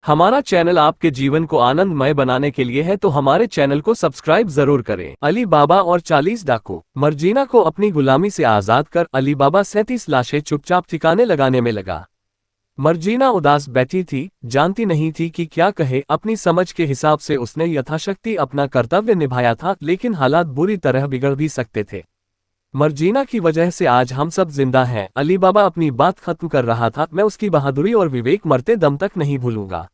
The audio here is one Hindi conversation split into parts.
हमारा चैनल आपके जीवन को आनंदमय बनाने के लिए है, तो हमारे चैनल को सब्सक्राइब जरूर करें। अली बाबा और 40 डाकू। मर्जीना को अपनी गुलामी से आजाद कर अली बाबा 37 लाशें चुपचाप ठिकाने लगाने में लगा। मर्जीना उदास बैठी थी, जानती नहीं थी कि क्या कहे। अपनी समझ के हिसाब से उसने यथाशक्ति अपना कर्तव्य निभाया था, लेकिन हालात बुरी तरह बिगड़ भी सकते थे। मर्जीना की वजह से आज हम सब जिंदा हैं। अली बाबा अपनी बात खत्म कर रहा था। मैं उसकी बहादुरी और विवेक मरते दम तक नहीं भूलूंगा।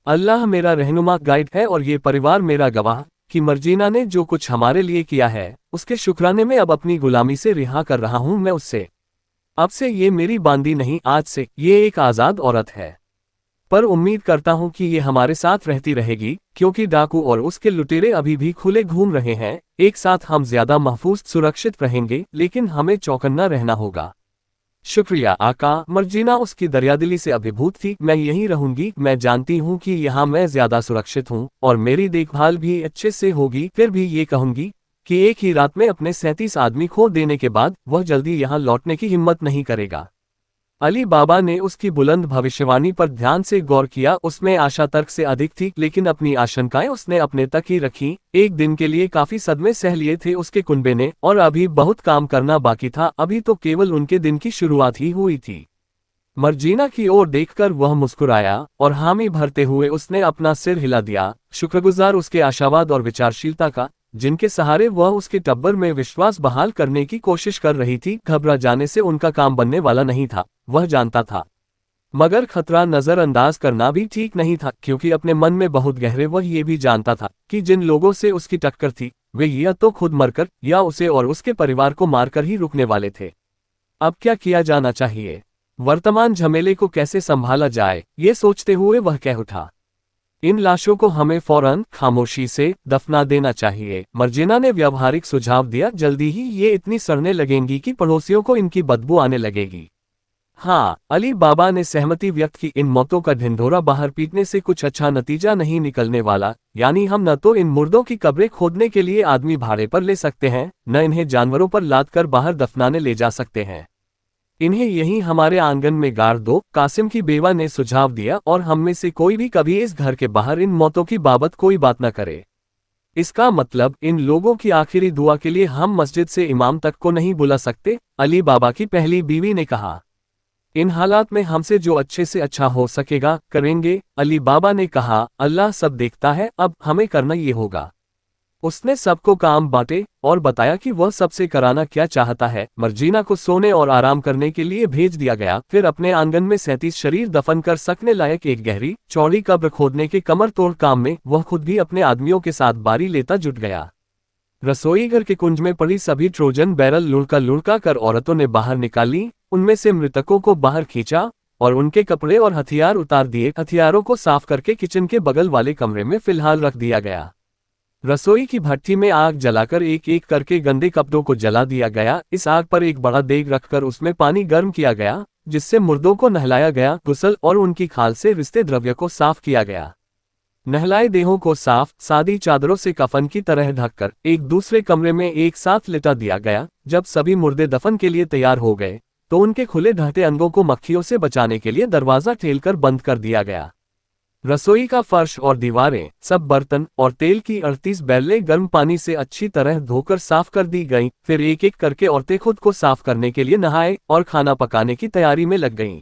अल्लाह मेरा रहनुमा गाइड है और ये परिवार मेरा गवाह कि मर्जीना ने जो कुछ हमारे लिए किया है, उसके शुक्राने में अब अपनी गुलामी से रिहा कर रहा हूं मैं उससे। अब से ये मेरी बांदी नहीं, आज से ये एक आज़ाद औरत है। पर उम्मीद करता हूं कि ये हमारे साथ रहती रहेगी, क्योंकि डाकू और उसके लुटेरे अभी भी खुले घूम रहे हैं। एक साथ हम ज्यादा महफूज सुरक्षित रहेंगे, लेकिन हमें चौकन्ना रहना होगा। शुक्रिया आका। मर्जीना उसकी दरियादिली से अभिभूत थी। मैं यहीं रहूंगी। मैं जानती हूं कि यहाँ मैं ज्यादा सुरक्षित हूं और मेरी देखभाल भी अच्छे से होगी। फिर भी ये कहूंगी कि एक ही रात में अपने 37 आदमी खो देने के बाद वह जल्दी यहाँ लौटने की हिम्मत नहीं करेगा। अली बाबा ने उसकी बुलंद भविष्यवाणी पर ध्यान से गौर किया। उसमें आशा तर्क से अधिक थी, लेकिन अपनी आशंकाएं उसने अपने तक ही रखी। एक दिन के लिए काफी सदमे सह लिए थे उसके कुनबे ने, और अभी बहुत काम करना बाकी था। अभी तो केवल उनके दिन की शुरुआत ही हुई थी। मर्जीना की ओर देखकर वह मुस्कुराया और हामी भरते हुए उसने अपना सिर हिला दिया, शुक्रगुजार उसके आशावाद और विचारशीलता का, जिनके सहारे वह उसके टब्बर में विश्वास बहाल करने की कोशिश कर रही थी। घबरा जाने से उनका काम बनने वाला नहीं था, वह जानता था। मगर खतरा नजरअंदाज करना भी ठीक नहीं था, क्योंकि अपने मन में बहुत गहरे वह ये भी जानता था कि जिन लोगों से उसकी टक्कर थी, वे या तो खुद मरकर या उसे और उसके परिवार को मारकर ही रुकने वाले थे। अब क्या किया जाना चाहिए? वर्तमान झमेले को कैसे संभाला जाए, ये सोचते हुए वह कह उठा, इन लाशों को हमें फौरन खामोशी से दफना देना चाहिए। मर्जीना ने व्यावहारिक सुझाव दिया, जल्दी ही ये इतनी सड़ने लगेंगी कि पड़ोसियों को इनकी बदबू आने लगेगी। हाँ, अली बाबा ने सहमति व्यक्त की। इन मौतों का ढिंढोरा बाहर पीटने से कुछ अच्छा नतीजा नहीं निकलने वाला। यानी हम न तो इन मुर्दों की कब्रें खोदने के लिए आदमी भाड़े पर ले सकते हैं, न इन्हें जानवरों पर लाद कर बाहर दफनाने ले जा सकते हैं। इन्हें यहीं हमारे आंगन में गाड़ दो, कासिम की बेवा ने सुझाव दिया, और हम में से कोई भी कभी इस घर के बाहर इन मौतों की बाबत कोई बात न करे। इसका मतलब इन लोगों की आखिरी दुआ के लिए हम मस्जिद से इमाम तक को नहीं बुला सकते, अली बाबा की पहली बीवी ने कहा। इन हालात में हमसे जो अच्छे से अच्छा हो सकेगा करेंगे, अली बाबा ने कहा। अल्लाह सब देखता है, अब हमें करना ये होगा। उसने सबको काम बांटे और बताया कि वह सबसे कराना क्या चाहता है। मर्जीना को सोने और आराम करने के लिए भेज दिया गया। फिर अपने आंगन में 37 शरीर दफन कर सकने लायक एक गहरी चौड़ी कब्र खोदने के कमर तोड़ काम में वह खुद भी अपने आदमियों के साथ बारी लेता जुट गया। रसोई घर के कुंज में पड़ी सभी ट्रोजन बैरल लुढ़का लुढ़का कर औरतों ने बाहर निकाली। उनमें से मृतकों को बाहर खींचा और उनके कपड़े और हथियार उतार दिए। हथियारों को साफ करके किचन के बगल वाले कमरे में फिलहाल रख दिया गया। रसोई की भट्टी में आग जलाकर एक एक करके गंदे कपड़ों को जला दिया गया। इस आग पर एक बड़ा देग रखकर उसमें पानी गर्म किया गया, जिससे मुर्दों को नहलाया गया। गुस्ल और उनकी खाल से रिश्ते द्रव्य को साफ किया गया। नहलाए देहों को साफ सादी चादरों से कफन की तरह ढककर एक दूसरे कमरे में एक साथ लिटा दिया गया। जब सभी मुर्दे दफन के लिए तैयार हो गए, तो उनके खुले ढहते अंगों को मक्खियों से बचाने के लिए दरवाजा ठेलकर बंद कर दिया गया। रसोई का फर्श और दीवारें, सब बर्तन और तेल की 38 बैरलें गर्म पानी से अच्छी तरह धोकर साफ कर दी गईं। फिर एक एक करके औरतें खुद को साफ करने के लिए नहाए और खाना पकाने की तैयारी में लग गईं।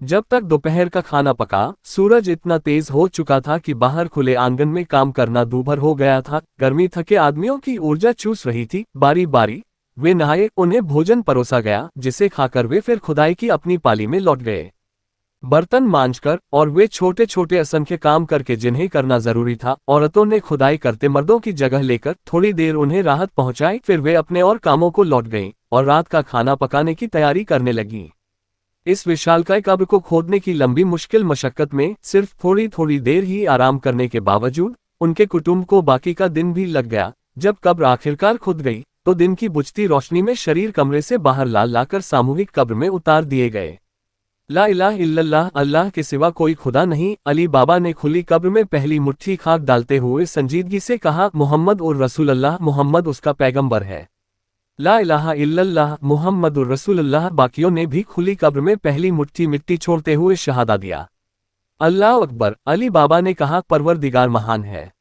जब तक दोपहर का खाना पका, सूरज इतना तेज हो चुका था कि बाहर खुले आंगन में काम करना दूभर हो गया था। गर्मी थके आदमियों की ऊर्जा चूस रही थी। बारी बारी वे नहाए, उन्हें भोजन परोसा गया, जिसे खाकर वे फिर खुदाई की अपनी पाली में लौट गए। बर्तन मांजकर और वे छोटे छोटे असंख्य काम करके जिन्हें करना जरूरी था, औरतों ने खुदाई करते मर्दों की जगह लेकर थोड़ी देर उन्हें राहत पहुंचाई। फिर वे अपने और कामों को लौट गईं और रात का खाना पकाने की तैयारी करने लगीं। इस विशालकाय कब्र को खोदने की लंबी मुश्किल मशक्कत में सिर्फ थोड़ी थोड़ी देर ही आराम करने के बावजूद उनके कुटुंब को बाकी का दिन भी लग गया। जब कब्र आखिरकार खुद गई, तो दिन की बुझती रोशनी में शरीर कमरे से बाहर ला लाकर सामूहिक कब्र में उतार दिए गए। ला इलाहा इल्लल्लाह, अल्लाह के सिवा कोई खुदा नहीं। अली बाबा ने खुली कब्र में पहली मुट्ठी खाक डालते हुए संजीदगी से कहा, मोहम्मद उर रसूलुल्लाह, मोहम्मद उसका पैगंबर है। ला इलाहा इल्लल्लाह मुहम्मदुर रसूलुल्लाह। बाकियों ने भी खुली कब्र में पहली मुट्ठी मिट्टी छोड़ते हुए शहादा दिया। अल्लाह अकबर, अली बाबा ने कहा, परवरदिगार महान है।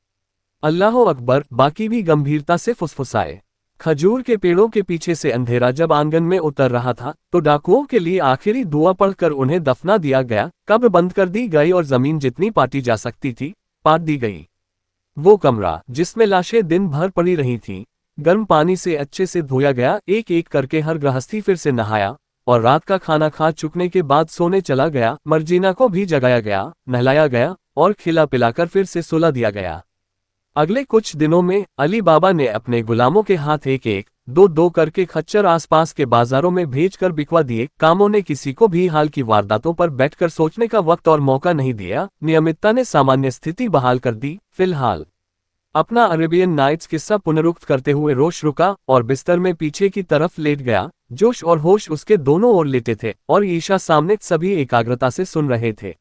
अल्लाह अकबर, बाकी भी गंभीरता से फुसफुसाए। खजूर के पेड़ों के पीछे से अंधेरा जब आंगन में उतर रहा था तो डाकुओं के लिए आखिरी दुआ पढ़कर उन्हें दफना दिया गया। कब्र बंद कर दी गई और जमीन जितनी पाटी जा सकती थी पाट दी गई। वो कमरा जिसमें लाशें दिन भर पड़ी रही थीं, गर्म पानी से अच्छे से धोया गया। एक एक करके हर गृहस्थी फिर से नहाया और रात का खाना खा चुकने के बाद सोने चला गया। मर्जीना को भी जगाया गया, नहलाया गया और खिला पिलाकर फिर से सुला दिया गया। अगले कुछ दिनों में अली बाबा ने अपने गुलामों के हाथ एक एक, दो दो करके खच्चर आसपास के बाजारों में भेजकर बिकवा दिए। कामों ने किसी को भी हाल की वारदातों पर बैठकर सोचने का वक्त और मौका नहीं दिया। नियमितता ने सामान्य स्थिति बहाल कर दी। फिलहाल अपना अरेबियन नाइट्स किस्सा पुनरुक्त करते हुए रोश रुका और बिस्तर में पीछे की तरफ लेट गया। जोश और होश उसके दोनों ओर लेटे थे और ईशा सामने सभी एकाग्रता से सुन रहे थे।